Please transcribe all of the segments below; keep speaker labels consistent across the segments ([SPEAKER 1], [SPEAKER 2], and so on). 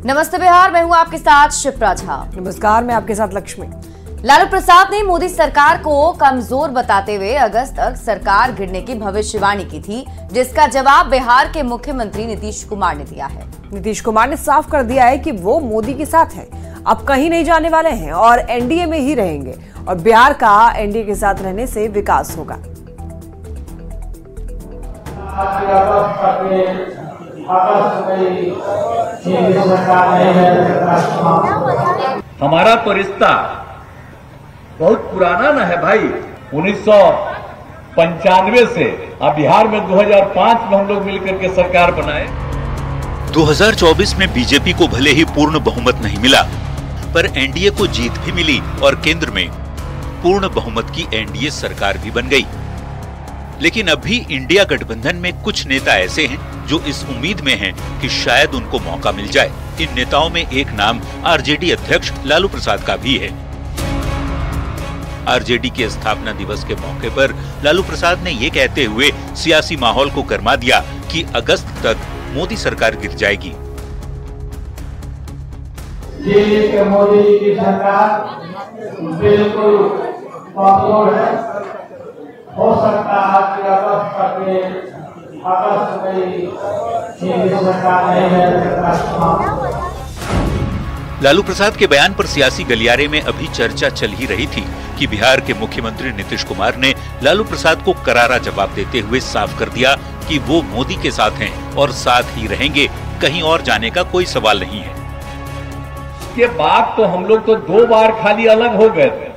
[SPEAKER 1] नमस्ते बिहार, मैं हूं आपके साथ शिप्रा झा।
[SPEAKER 2] नमस्कार, मैं आपके साथ लक्ष्मी।
[SPEAKER 1] लालू प्रसाद ने मोदी सरकार को कमजोर बताते हुए अगस्त तक सरकार गिरने की भविष्यवाणी की थी, जिसका जवाब बिहार के मुख्यमंत्री नीतीश कुमार ने दिया है।
[SPEAKER 2] नीतीश कुमार ने साफ कर दिया है कि वो मोदी के साथ हैं, अब कहीं नहीं जाने वाले हैं और एनडीए में ही रहेंगे और बिहार का एनडीए के साथ रहने से विकास होगा।
[SPEAKER 3] हमारा तो रिश्ता बहुत पुराना ना है भाई, 1995 से। अब बिहार में 2005 में हम लोग मिलकर के सरकार बनाए।
[SPEAKER 4] 2024 में बीजेपी को भले ही पूर्ण बहुमत नहीं मिला, पर एनडीए को जीत भी मिली और केंद्र में पूर्ण बहुमत की एनडीए सरकार भी बन गई। लेकिन अभी इंडिया गठबंधन में कुछ नेता ऐसे हैं जो इस उम्मीद में हैं कि शायद उनको मौका मिल जाए। इन नेताओं में एक नाम आरजेडी अध्यक्ष लालू प्रसाद का भी है। आरजेडी के स्थापना दिवस के मौके पर लालू प्रसाद ने ये कहते हुए सियासी माहौल को गरमा दिया कि अगस्त तक मोदी सरकार गिर जाएगी।
[SPEAKER 5] ये मोदी की सरकार बिल्कुल कमजोर है। हो सकता है कि अगस्त में सरकार नहीं है।
[SPEAKER 4] लालू प्रसाद के बयान पर सियासी गलियारे में अभी चर्चा चल ही रही थी कि बिहार के मुख्यमंत्री नीतीश कुमार ने लालू प्रसाद को करारा जवाब देते हुए साफ कर दिया कि वो मोदी के साथ हैं और साथ ही रहेंगे, कहीं और जाने का कोई सवाल नहीं है।
[SPEAKER 3] के बाद तो हम लोग तो 2 बार खाली अलग हो गए थे,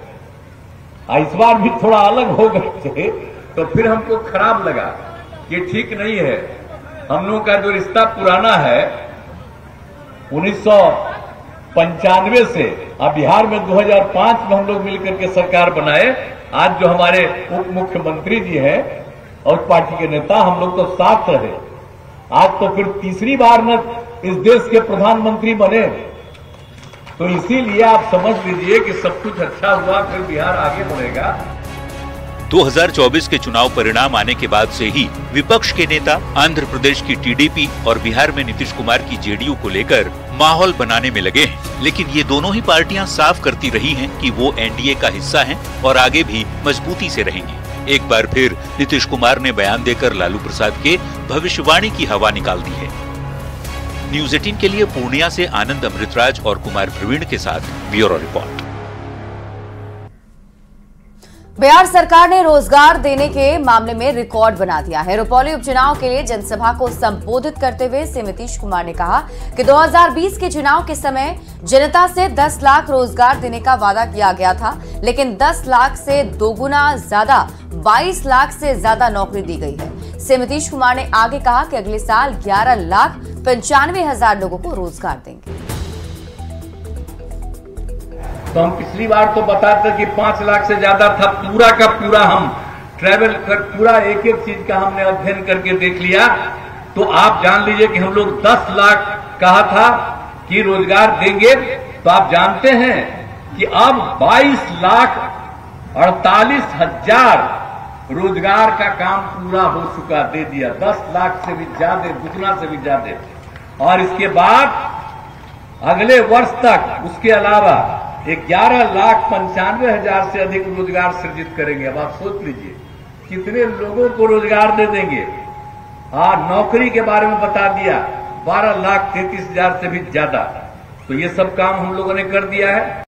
[SPEAKER 3] इस बार भी थोड़ा अलग हो गए थे, तो फिर हमको खराब लगा, ये ठीक नहीं है। हम लोग का जो रिश्ता पुराना है 1995 से, अब बिहार में 2005 में हम लोग मिलकर के सरकार बनाए। आज जो हमारे उप मुख्यमंत्री जी हैं और पार्टी के नेता, हम लोग तो साथ रहे। आज तो फिर तीसरी बार न इस देश के प्रधानमंत्री बने, तो इसीलिए आप समझ लीजिए कि सब कुछ अच्छा हुआ, फिर बिहार आगे बढ़ेगा।
[SPEAKER 4] 2024 के चुनाव परिणाम आने के बाद से ही विपक्ष के नेता आंध्र प्रदेश की टीडीपी और बिहार में नीतीश कुमार की जेडीयू को लेकर माहौल बनाने में लगे हैं। लेकिन ये दोनों ही पार्टियां साफ करती रही हैं कि वो एनडीए का हिस्सा हैं और आगे भी मजबूती से रहेंगी। एक बार फिर नीतीश कुमार ने बयान देकर लालू प्रसाद के भविष्यवाणी की हवा निकाल दी है। न्यूज़ 18 के लिए पूर्णिया से आनंद अमृतराज और कुमार प्रवीण के साथ ब्यूरो रिपोर्ट।
[SPEAKER 1] बिहार सरकार ने रोजगार देने के मामले में रिकॉर्ड बना दिया है। रुपौली उपचुनाव के लिए जनसभा को संबोधित करते हुए नीतीश कुमार ने कहा कि 2020 के चुनाव के समय जनता से 10 लाख रोजगार देने का वादा किया गया था, लेकिन 10 लाख से दोगुना ज्यादा 22 लाख से ज्यादा नौकरी दी गई है। नीतीश कुमार ने आगे कहा कि अगले साल 11,95,000 लोगों को रोजगार देंगे।
[SPEAKER 3] तो हम पिछली बार तो बताते कि 5 लाख से ज्यादा था। पूरा का पूरा हम ट्रैवल कर पूरा एक चीज का हमने अध्ययन करके देख लिया, तो आप जान लीजिए कि हम लोग 10 लाख कहा था कि रोजगार देंगे, तो आप जानते हैं कि अब 22,48,000 रोजगार का काम पूरा हो चुका, दे दिया। 10 लाख से भी ज्यादा, दुगना से भी ज्यादा। और इसके बाद अगले वर्ष तक उसके अलावा 11,95,000 से अधिक रोजगार सृजित करेंगे। अब आप सोच लीजिए कितने लोगों को रोजगार दे देंगे। नौकरी के बारे में बता दिया, 12,33,000 से भी ज्यादा। तो ये सब काम हम लोगों ने कर दिया है।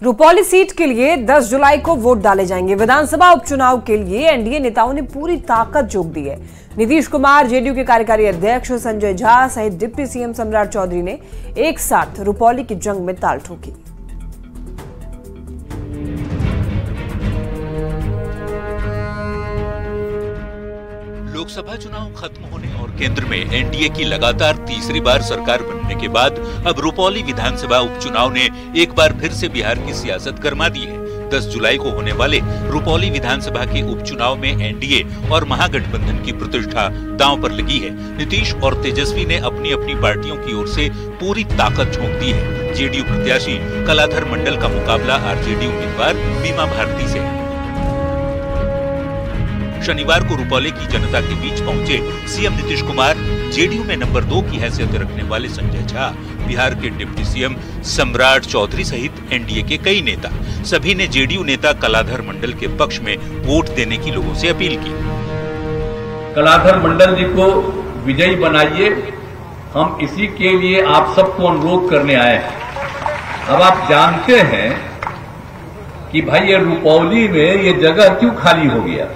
[SPEAKER 2] रुपौली सीट के लिए 10 जुलाई को वोट डाले जाएंगे। विधानसभा उपचुनाव के लिए एनडीए नेताओं ने पूरी ताकत झोंक दी है। नीतीश कुमार, जेडीयू के कार्यकारी अध्यक्ष संजय झा सहित डिप्टी सीएम सम्राट चौधरी ने एक साथ रुपौली की जंग में ताल ठोकी।
[SPEAKER 4] लोकसभा चुनाव खत्म होने और केंद्र में एनडीए की लगातार तीसरी बार सरकार बनने के बाद अब रुपौली विधानसभा उपचुनाव ने एक बार फिर से बिहार की सियासत गरमा दी है। 10 जुलाई को होने वाले रुपौली विधानसभा के उपचुनाव में एनडीए और महागठबंधन की प्रतिष्ठा दांव पर लगी है। नीतीश और तेजस्वी ने अपनी अपनी पार्टियों की ओर से पूरी ताकत झोंक दी है। जेडीयू प्रत्याशी कलाधर मंडल का मुकाबला आरजेडी उम्मीदवार बीमा भारती से है। शनिवार को रुपौली की जनता के बीच पहुंचे सीएम नीतीश कुमार, जेडीयू में नंबर 2 की हैसियत रखने वाले संजय झा, बिहार के डिप्टी सीएम सम्राट चौधरी सहित एनडीए के कई नेता, सभी ने जेडीयू नेता कलाधर मंडल के पक्ष में वोट देने की लोगों से अपील की।
[SPEAKER 3] कलाधर मंडल जी को विजयी बनाइए, हम इसी के लिए आप सबको अनुरोध करने आए हैं। अब आप जानते हैं कि भाई ये रुपौली में ये जगह क्यों खाली हो गया।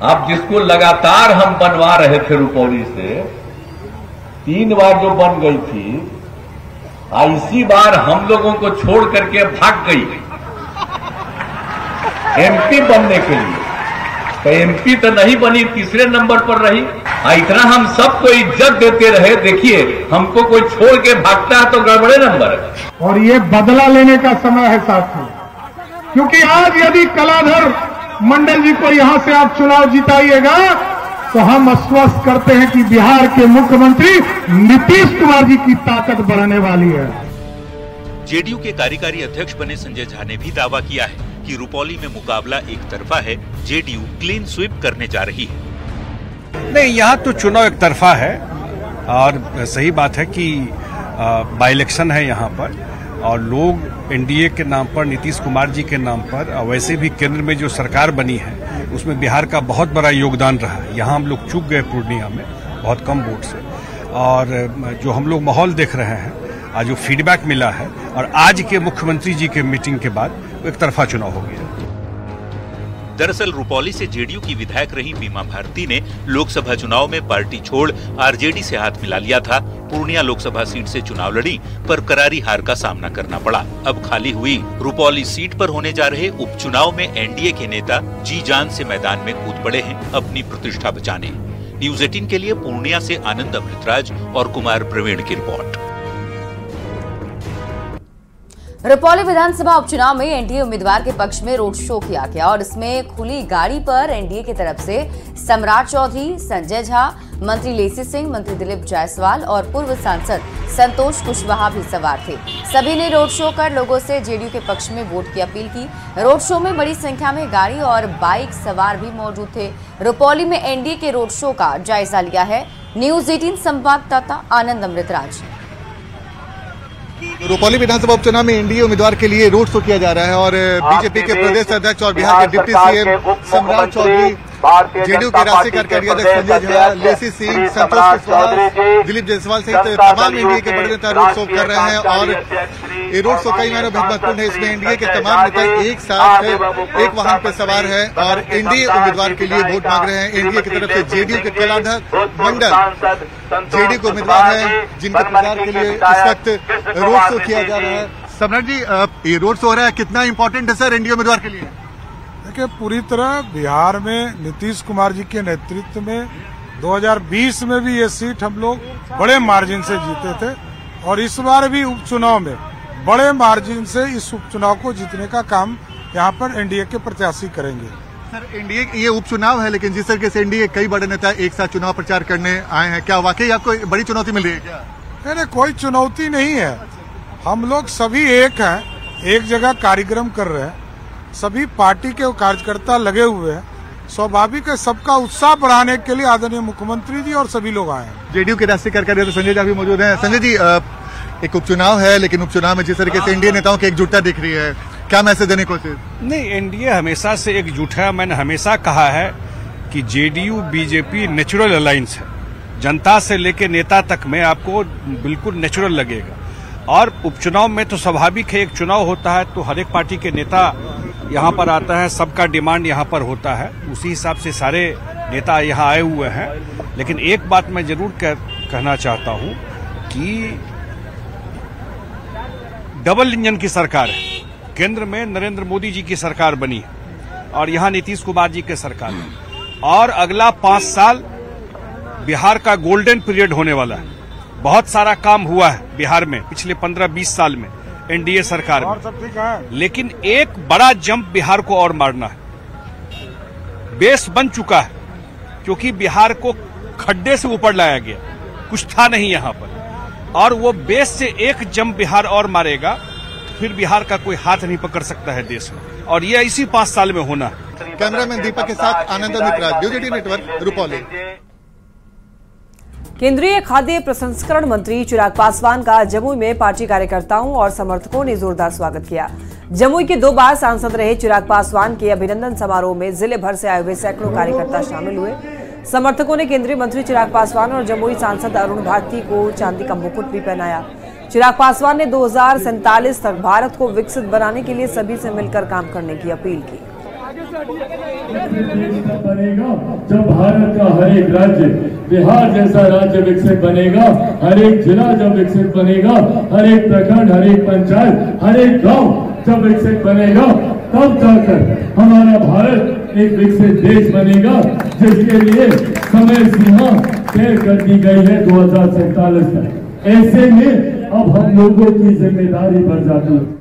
[SPEAKER 3] आप जिसको लगातार हम बनवा रहे थे रुपौली से, 3 बार जो बन गई थी, इसी बार हम लोगों को छोड़ करके भाग गई एमपी बनने के लिए। तो एमपी तो नहीं बनी, तीसरे नंबर पर रही। इतना हम सबको इज्जत देते रहे, देखिए हमको कोई छोड़ के भागता है तो गड़बड़े नंबर है।
[SPEAKER 5] और ये बदला लेने का समय है साथियों, क्योंकि आज यदि कलाधर मंडल जी को यहां से आप चुनाव जिताइएगा तो हम आश्वस्त करते हैं कि बिहार के मुख्यमंत्री नीतीश कुमार जी की ताकत बढ़ने वाली है।
[SPEAKER 4] जेडीयू के कार्यकारी अध्यक्ष बने संजय झा ने भी दावा किया है कि रुपौली में मुकाबला एक तरफा है, जेडीयू क्लीन स्वीप करने जा रही है।
[SPEAKER 6] नहीं, यहाँ तो चुनाव एक तरफा है और सही बात है कि बाई इलेक्शन है यहाँ पर और लोग एनडीए के नाम पर, नीतीश कुमार जी के नाम पर, वैसे भी केंद्र में जो सरकार बनी है उसमें बिहार का बहुत बड़ा योगदान रहा है। यहाँ हम लोग चूक गए पूर्णिया में बहुत कम वोट से, और जो हम लोग माहौल देख रहे हैं, आज जो फीडबैक मिला है और आज के मुख्यमंत्री जी के मीटिंग के बाद एक तरफा चुनाव हो गया।
[SPEAKER 4] दरअसल रुपौली से जेडीयू की विधायक रही बीमा भारती ने लोकसभा चुनाव में पार्टी छोड़ आरजेडी से हाथ मिला लिया था। पूर्णिया लोकसभा सीट से चुनाव लड़ी पर करारी हार का सामना करना पड़ा। अब खाली हुई रुपौली सीट पर होने जा रहे उपचुनाव में एनडीए के नेता जी जान से मैदान में कूद पड़े हैं अपनी प्रतिष्ठा बचाने। न्यूज 18 के लिए पूर्णिया से आनंद अमृतराज और कुमार प्रवीण की रिपोर्ट।
[SPEAKER 1] रुपौली विधानसभा उपचुनाव में एनडीए उम्मीदवार के पक्ष में रोड शो किया गया और इसमें खुली गाड़ी पर एनडीए की तरफ से सम्राट चौधरी, संजय झा, मंत्री लेसी सिंह, मंत्री दिलीप जायसवाल और पूर्व सांसद संतोष कुशवाहा भी सवार थे। सभी ने रोड शो कर लोगों से जेडीयू के पक्ष में वोट की अपील की। रोड शो में बड़ी संख्या में गाड़ी और बाइक सवार भी मौजूद थे। रुपौली में एनडीए के रोड शो का जायजा लिया है न्यूज 18 संवाददाता आनंद अमृतराज।
[SPEAKER 7] रुपौली विधानसभा उपचुनाव में एनडीए उम्मीदवार के लिए रोड शो किया जा रहा है और बीजेपी के प्रदेश अध्यक्ष और बिहार के डिप्टी सीएम सम्राट चौधरी, जेडीयू के राष्ट्रीय कार्यकारी अध्यक्ष संजय झा, लेसी सिंह, संतोष कुशवाहा, दिलीप जायसवाल सहित तमाम एनडीए के बड़े नेता रोड शो कर रहे हैं और ये रोड शो कई मायनों में महत्वपूर्ण है। इसमें एनडीए के तमाम नेता एक साथ एक वाहन पर सवार है और एनडीए उम्मीदवार के लिए वोट मांग रहे हैं। एनडीए की तरफ से जेडीयू के कलाधर मंडल जेडीयू के उम्मीदवार हैं जिनके प्रचार के लिए इस वक्त रोड शो किया जा रहा है। सम्राट जी, ये रोड शो हो रहा है, कितना इम्पोर्टेंट है सर एनडीए उम्मीदवार के लिए?
[SPEAKER 8] देखिए, पूरी तरह बिहार में नीतीश कुमार जी के नेतृत्व में 2020 में भी ये सीट हम लोग बड़े मार्जिन से जीते थे और इस बार भी उपचुनाव में बड़े मार्जिन से इस उपचुनाव को जीतने का काम यहाँ पर एनडीए के प्रत्याशी करेंगे।
[SPEAKER 7] सर, एनडीए ये उपचुनाव है, लेकिन जिस तरीके से एनडीए कई बड़े नेता एक साथ चुनाव प्रचार करने आए हैं, क्या वाकई आपको बड़ी चुनौती मिल रही है क्या?
[SPEAKER 8] नहीं, कोई चुनौती नहीं है। हम लोग सभी एक हैं, एक जगह कार्यक्रम कर रहे हैं, सभी पार्टी के कार्यकर्ता लगे हुए हैं। स्वाभाविक है, सबका उत्साह बढ़ाने के लिए आदरणीय मुख्यमंत्री जी और सभी लोग आए हैं।
[SPEAKER 7] जेडीयू के राष्ट्रीय कार्यकारी अध्यक्ष संजय झा भी मौजूद हैं। संजय जी, एक उपचुनाव है, लेकिन उपचुनाव में जिस तरीके से एनडीए नेताओं की एकजुटता दिख रही है, क्या मैसेज देने की कोशिश?
[SPEAKER 6] नहीं, एनडीए हमेशा से एकजुट है। मैंने हमेशा कहा है कि जेडीयू बीजेपी नेचुरल अलायंस है। जनता से लेकर नेता तक में आपको बिल्कुल नेचुरल लगेगा और उपचुनाव में तो स्वाभाविक है, एक चुनाव होता है तो हर एक पार्टी के नेता यहाँ पर आता है, सबका डिमांड यहाँ पर होता है, उसी हिसाब से सारे नेता यहाँ आए हुए हैं। लेकिन एक बात मैं जरूर कहना चाहता हूँ कि डबल इंजन की सरकार है। केंद्र में नरेंद्र मोदी जी की सरकार बनी है और यहाँ नीतीश कुमार जी की सरकार है और अगला 5 साल बिहार का गोल्डन पीरियड होने वाला है। बहुत सारा काम हुआ है बिहार में पिछले 15-20 साल में एनडीए सरकार में, लेकिन एक बड़ा जंप बिहार को और मारना है। बेस बन चुका है क्योंकि बिहार को खड्डे से ऊपर लाया गया, कुछ था नहीं यहाँ पर, और वो बेस से एक जंप बिहार और मारेगा फिर बिहार का कोई हाथ नहीं पकड़ सकता है देश में, और ये इसी 5 साल में होना है।
[SPEAKER 7] कैमरामैन दीपक के साथ आनंद मित्रा, यूजेडी नेटवर्क, रुपौली।
[SPEAKER 2] केंद्रीय खाद्य प्रसंस्करण मंत्री चिराग पासवान का जमुई में पार्टी कार्यकर्ताओं और समर्थकों ने जोरदार स्वागत किया। जमुई के 2 बार सांसद रहे चिराग पासवान के अभिनंदन समारोह में जिले भर से आए हुए सैकड़ों कार्यकर्ता शामिल हुए। समर्थकों ने केंद्रीय मंत्री चिराग पासवान और जमुई सांसद अरुण भारती को चांदी का मुकुट भी पहनाया। चिराग पासवान ने 2047 तक भारत को विकसित बनाने के लिए सभी से मिलकर काम करने की अपील की।
[SPEAKER 9] बनेगा जब भारत का हर एक राज्य बिहार जैसा राज्य विकसित बनेगा, हर एक जिला जब विकसित बनेगा, हर एक प्रखंड, हर एक पंचायत, हर एक गांव जब विकसित बनेगा, तब जाकर हमारा भारत एक विकसित देश बनेगा, जिसके लिए समय सीमा तय कर दी गई है 2047 तक। ऐसे में अब हम लोगों की जिम्मेदारी बढ़ जाती है।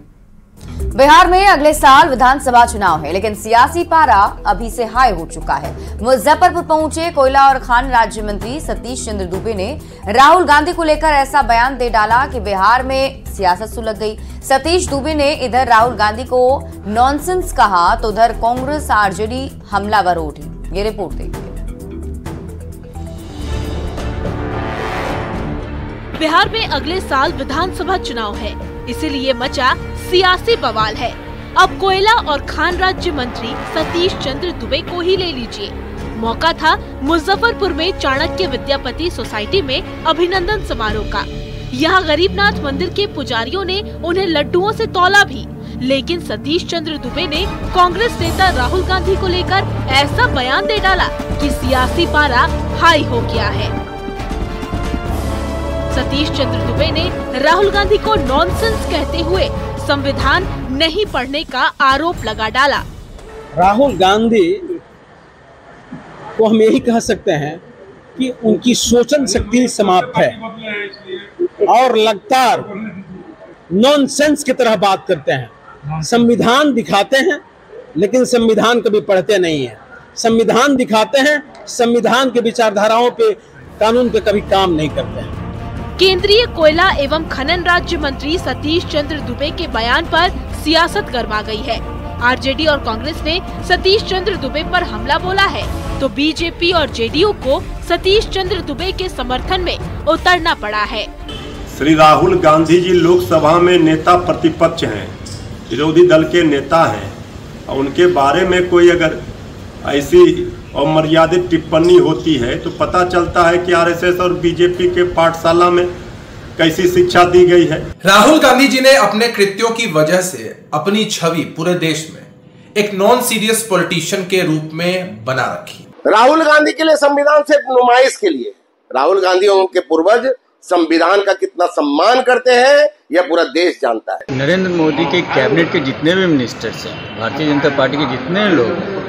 [SPEAKER 1] बिहार में अगले साल विधानसभा चुनाव है, लेकिन सियासी पारा अभी से हाई हो चुका है। मुजफ्फरपुर पहुंचे कोयला और खान राज्य मंत्री सतीश चंद्र दुबे ने राहुल गांधी को लेकर ऐसा बयान दे डाला कि बिहार में सियासत सुलग गई। सतीश दुबे ने इधर राहुल गांधी को नॉनसेंस कहा तो उधर कांग्रेस आरजेडी हमलावर उठी। ये रिपोर्ट देखिए।
[SPEAKER 10] बिहार में अगले साल विधानसभा चुनाव है, इसीलिए मचा सियासी बवाल है। अब कोयला और खान राज्य मंत्री सतीश चंद्र दुबे को ही ले लीजिए। मौका था मुजफ्फरपुर में चाणक्य विद्यापति सोसाइटी में अभिनंदन समारोह का। यहाँ गरीबनाथ मंदिर के पुजारियों ने उन्हें लड्डुओं से तौला भी, लेकिन सतीश चंद्र दुबे ने कांग्रेस नेता राहुल गांधी को लेकर ऐसा बयान दे डाला कि सियासी पारा हाई हो गया है। सतीश चंद्र दुबे ने राहुल गांधी को नॉनसेंस कहते हुए संविधान नहीं पढ़ने का आरोप लगा डाला।
[SPEAKER 11] राहुल गांधी को हम यही कह सकते हैं कि उनकी सोचन शक्ति समाप्त है और लगातार नॉनसेंस की तरह बात करते हैं। संविधान दिखाते हैं लेकिन संविधान कभी पढ़ते नहीं है। संविधान दिखाते हैं, संविधान के विचारधाराओं पे, कानून पे कभी काम नहीं करते हैं।
[SPEAKER 10] केंद्रीय कोयला एवं खनन राज्य मंत्री सतीश चंद्र दुबे के बयान पर सियासत गर्मा गई है। आरजेडी और कांग्रेस ने सतीश चंद्र दुबे पर हमला बोला है, तो बीजेपी और जेडीयू को सतीश चंद्र दुबे के समर्थन में उतरना पड़ा है।
[SPEAKER 12] श्री राहुल गांधी जी लोकसभा में नेता प्रतिपक्ष हैं, विरोधी दल के नेता हैं, और उनके बारे में कोई अगर ऐसी अमर्यादित टिप्पणी होती है तो पता चलता है कि आरएसएस और बीजेपी के पाठशाला में कैसी शिक्षा दी गई है।
[SPEAKER 13] राहुल गांधी जी ने अपने कृत्यों की वजह से अपनी छवि पूरे देश में एक नॉन सीरियस पॉलिटिशियन के रूप में बना रखी।
[SPEAKER 14] राहुल गांधी के लिए संविधान सिर्फ नुमाइश के लिए। राहुल गांधी और उनके पूर्वज संविधान का कितना सम्मान करते हैं यह पूरा देश जानता है।
[SPEAKER 15] नरेंद्र मोदी के कैबिनेट के जितने भी मिनिस्टर्स हैं, भारतीय जनता पार्टी के जितने लोग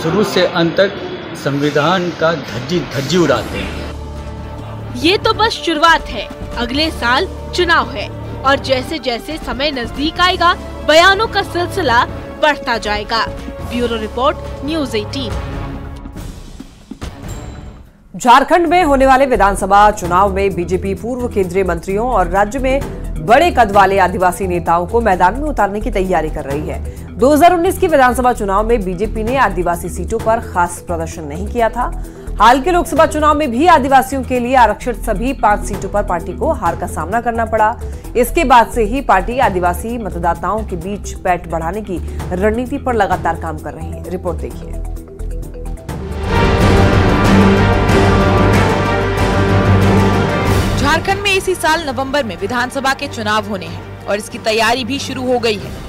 [SPEAKER 15] शुरू से अंत तक संविधान का धज्जी उड़ाते हैं।
[SPEAKER 10] ये तो बस शुरुआत है, अगले साल चुनाव है और जैसे जैसे समय नजदीक आएगा बयानों का सिलसिला बढ़ता जाएगा। Bureau report, news 18।
[SPEAKER 2] झारखंड में होने वाले विधानसभा चुनाव में बीजेपी पूर्व केंद्रीय मंत्रियों और राज्य में बड़े कद वाले आदिवासी नेताओं को मैदान में उतारने की तैयारी कर रही है। 2019 के विधानसभा चुनाव में बीजेपी ने आदिवासी सीटों पर खास प्रदर्शन नहीं किया था। हाल के लोकसभा चुनाव में भी आदिवासियों के लिए आरक्षित सभी 5 सीटों पर पार्टी को हार का सामना करना पड़ा। इसके बाद से ही पार्टी आदिवासी मतदाताओं के बीच पैठ बढ़ाने की रणनीति पर लगातार काम कर रही है। रिपोर्ट देखिए।
[SPEAKER 16] झारखंड में इसी साल नवंबर में विधानसभा के चुनाव होने हैं और इसकी तैयारी भी शुरू हो गई है।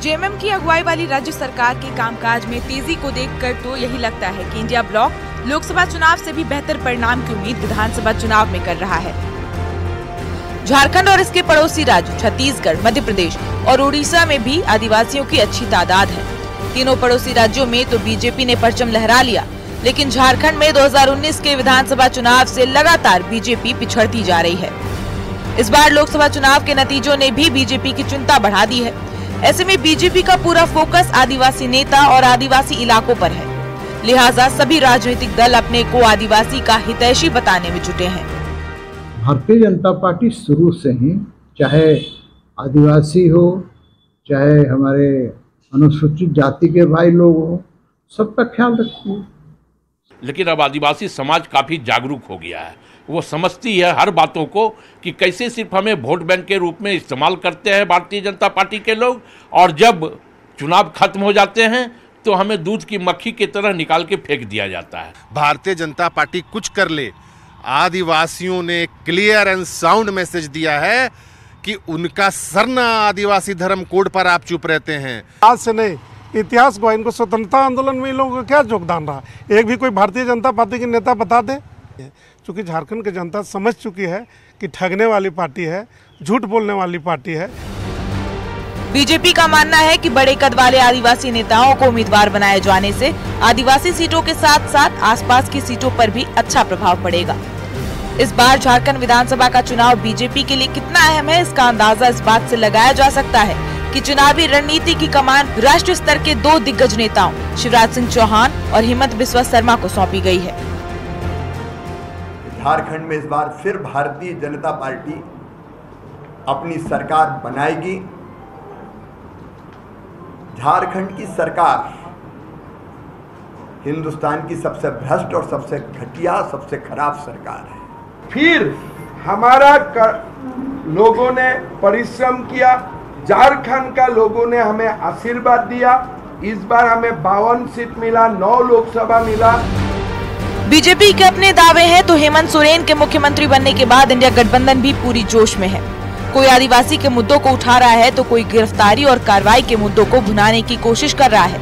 [SPEAKER 16] जेएमएम की अगुवाई वाली राज्य सरकार के कामकाज में तेजी को देखकर तो यही लगता है कि इंडिया ब्लॉक लोकसभा चुनाव से भी बेहतर परिणाम की उम्मीद विधानसभा चुनाव में कर रहा है। झारखंड और इसके पड़ोसी राज्य छत्तीसगढ़, मध्य प्रदेश और उड़ीसा में भी आदिवासियों की अच्छी तादाद है। तीनों पड़ोसी राज्यों में तो बीजेपी ने परचम लहरा लिया, लेकिन झारखंड में 2019 के विधानसभा चुनाव से लगातार बीजेपी पिछड़ती जा रही है। इस बार लोकसभा चुनाव के नतीजों ने भी बीजेपी की चिंता बढ़ा दी है। ऐसे में बीजेपी का पूरा फोकस आदिवासी नेता और आदिवासी इलाकों पर है, लिहाजा सभी राजनीतिक दल अपने को आदिवासी का हितैषी बताने में जुटे हैं।
[SPEAKER 17] भारतीय जनता पार्टी शुरू से ही चाहे आदिवासी हो, चाहे हमारे अनुसूचित जाति के भाई लोग हो, सबका ख्याल रखती है।
[SPEAKER 18] लेकिन अब आदिवासी समाज काफ़ी जागरूक हो गया है, वो समझती है हर बातों को कि कैसे सिर्फ हमें वोट बैंक के रूप में इस्तेमाल करते हैं भारतीय जनता पार्टी के लोग, और जब चुनाव खत्म हो जाते हैं तो हमें दूध की मक्खी की तरह निकाल के फेंक दिया जाता है।
[SPEAKER 19] भारतीय जनता पार्टी कुछ कर ले, आदिवासियों ने क्लियर एंड साउंड मैसेज दिया है कि उनका सर न आदिवासी धर्म कोड पर आप चुप रहते हैं।
[SPEAKER 8] आज से नहीं, इतिहास को इनको स्वतंत्रता आंदोलन में इन लोगों का क्या योगदान रहा, एक भी कोई भारतीय जनता पार्टी के नेता बता दे। क्योंकि झारखंड की जनता समझ चुकी है कि ठगने वाली पार्टी है, झूठ बोलने वाली पार्टी है।
[SPEAKER 16] बीजेपी का मानना है कि बड़े कद वाले आदिवासी नेताओं को उम्मीदवार बनाए जाने से आदिवासी सीटों के साथ साथ आसपास की सीटों पर भी अच्छा प्रभाव पड़ेगा। इस बार झारखंड विधानसभा का चुनाव बीजेपी के लिए कितना अहम है, इसका अंदाजा इस बात से लगाया जा सकता है कि चुनावी रणनीति की कमान राष्ट्रीय स्तर के 2 दिग्गज नेताओं शिवराज सिंह चौहान और हिमंत बिस्वा शर्मा को सौंपी गई है।
[SPEAKER 20] झारखंड में इस बार फिर भारतीय जनता पार्टी अपनी सरकार बनाएगी। झारखंड की सरकार हिंदुस्तान की सबसे भ्रष्ट और सबसे घटिया, सबसे खराब सरकार है।
[SPEAKER 21] फिर हमारा लोगों ने परिश्रम किया, झारखंड का लोगों ने हमें आशीर्वाद दिया। इस बार हमें 52 सीट मिला, 9 लोकसभा मिला।
[SPEAKER 16] बीजेपी के अपने दावे हैं तो हेमंत सोरेन के मुख्यमंत्री बनने के बाद इंडिया गठबंधन भी पूरी जोश में है। कोई आदिवासी के मुद्दों को उठा रहा है तो कोई गिरफ्तारी और कार्रवाई के मुद्दों को भुनाने की कोशिश कर रहा है।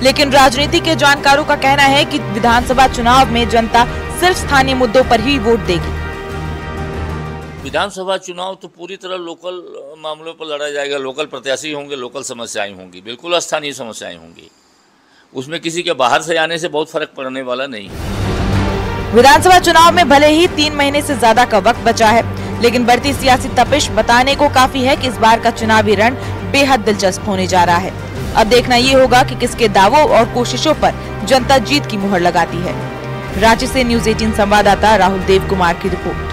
[SPEAKER 16] लेकिन राजनीति के जानकारों का कहना है कि विधानसभा चुनाव में जनता सिर्फ स्थानीय मुद्दों पर ही वोट देगी।
[SPEAKER 22] विधानसभा चुनाव तो पूरी तरह लोकल मामलों पर लड़ा जाएगा। लोकल प्रत्याशी होंगे, लोकल समस्याएं होंगी, बिल्कुल स्थानीय समस्याएं होंगी। उसमें किसी के बाहर से आने से बहुत फर्क पड़ने वाला नहीं है।
[SPEAKER 16] विधानसभा चुनाव में भले ही 3 महीने से ज्यादा का वक्त बचा है, लेकिन बढ़ती सियासी तपिश बताने को काफी है कि इस बार का चुनावी रण बेहद दिलचस्प होने जा रहा है। अब देखना ये होगा कि किसके दावों और कोशिशों पर जनता जीत की मुहर लगाती है। रांची से न्यूज़ 18 संवाददाता राहुल देव कुमार की रिपोर्ट।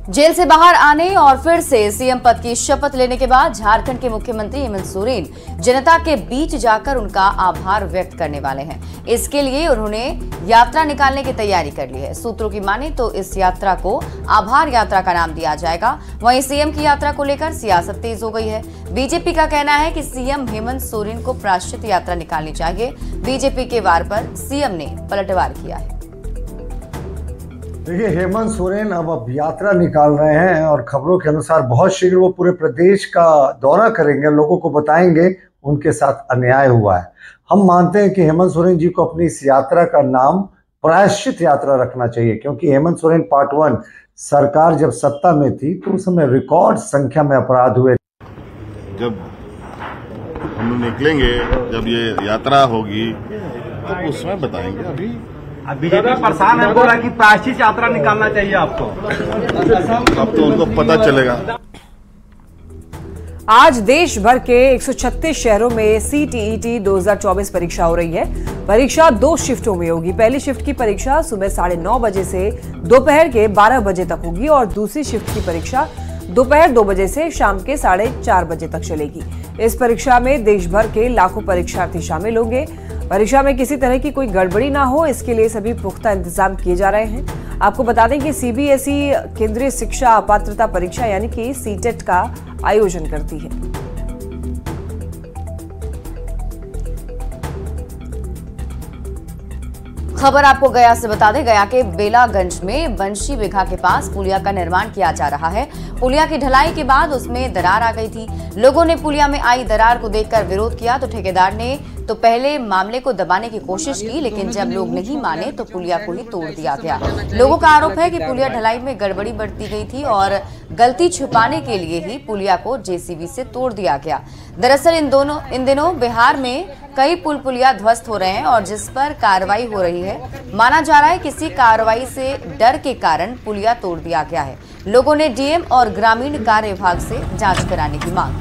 [SPEAKER 1] जेल से बाहर आने और फिर से सीएम पद की शपथ लेने के बाद झारखंड के मुख्यमंत्री हेमंत सोरेन जनता के बीच जाकर उनका आभार व्यक्त करने वाले हैं। इसके लिए उन्होंने यात्रा निकालने की तैयारी कर ली है। सूत्रों की माने तो इस यात्रा को आभार यात्रा का नाम दिया जाएगा। वहीं सीएम की यात्रा को लेकर सियासत तेज हो गई है। बीजेपी का कहना है कि सीएम हेमंत सोरेन को प्रायश्चित यात्रा निकालनी चाहिए। बीजेपी के वार पर सीएम ने पलटवार किया है।
[SPEAKER 23] देखिए, हेमंत सोरेन अब यात्रा निकाल रहे हैं और खबरों के अनुसार बहुत शीघ्र वो पूरे प्रदेश का दौरा करेंगे, लोगों को बताएंगे उनके साथ अन्याय हुआ है। हम मानते हैं कि हेमंत सोरेन जी को अपनी इस यात्रा का नाम प्रायश्चित यात्रा रखना चाहिए, क्योंकि हेमंत सोरेन पार्ट 1 सरकार जब सत्ता में थी तो उस समय रिकॉर्ड संख्या में अपराध हुए।
[SPEAKER 24] जब हम निकलेंगे, जब ये यात्रा होगी तो उसमें बताएंगे। अभी
[SPEAKER 25] बीजेपी परेशान है, बोला कि प्रायश्चित यात्रा निकालना चाहिए आपको।
[SPEAKER 24] अब तो उनको पता चलेगा।
[SPEAKER 2] आज देश भर के 136 शहरों में सीटीईटी 2024 परीक्षा हो रही है। परीक्षा 2 शिफ्टों में होगी। पहली शिफ्ट की परीक्षा सुबह 9:30 बजे से दोपहर के 12 बजे तक होगी और दूसरी शिफ्ट की परीक्षा दोपहर 2 बजे से शाम के 4:30 बजे तक चलेगी। इस परीक्षा में देश भर के लाखों परीक्षार्थी शामिल होंगे। परीक्षा में किसी तरह की कोई गड़बड़ी ना हो, इसके लिए सभी पुख्ता इंतजाम किए जा रहे हैं। आपको बता दें कि सीबीएसई केंद्रीय शिक्षा पात्रता परीक्षा यानी कि सीटेट का आयोजन करती है।
[SPEAKER 1] खबर आपको गया से बता दें। गया के बेलागंज में बंशी बिघा के पास पुलिया का निर्माण किया जा रहा है। पुलिया की ढलाई के बाद उसमें दरार आ गई थी। लोगों ने पुलिया में आई दरार को देखकर विरोध किया तो ठेकेदार ने तो पहले मामले को दबाने की कोशिश की, लेकिन जब लोग नहीं माने तो पुलिया को ही तोड़ दिया गया। लोगों का आरोप है कि पुलिया ढलाई में गड़बड़ी बरती गई थी और गलती छुपाने के लिए ही पुलिया को जेसीबी से तोड़ दिया गया। दरअसल इन दिनों बिहार में कई पुल पुलिया ध्वस्त हो रहे हैं और जिस पर कार्रवाई हो रही है। माना जा रहा है किसी कार्रवाई से डर के कारण पुलिया तोड़ दिया गया है। लोगों ने डीएम और ग्रामीण कार्य विभाग से जांच कराने की मांग।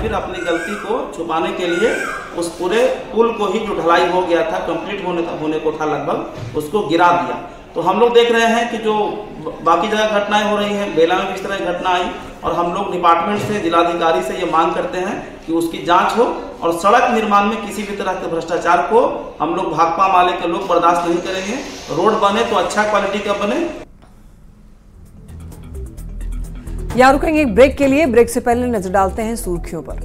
[SPEAKER 3] फिर अपनी गलती को छुपाने के लिए उस पूरे पुल को ही जो ढलाई हो गया था, कंप्लीट होने को था लगभग, उसको गिरा दिया। तो हम लोग देख रहे हैं कि जो बाकी जगह घटनाएं हो रही हैं, बेला में किस तरह घटना आई, और हम लोग डिपार्टमेंट से, जिलाधिकारी से ये मांग करते हैं कि उसकी जांच हो और सड़क निर्माण में किसी भी तरह के भ्रष्टाचार को हम लोग भाकपा माले के लोग बर्दाश्त नहीं करेंगे। रोड बने तो अच्छा क्वालिटी का बने।
[SPEAKER 2] यहाँ रुकेंगे एक ब्रेक के लिए। ब्रेक से पहले नजर डालते हैं सुर्खियों पर।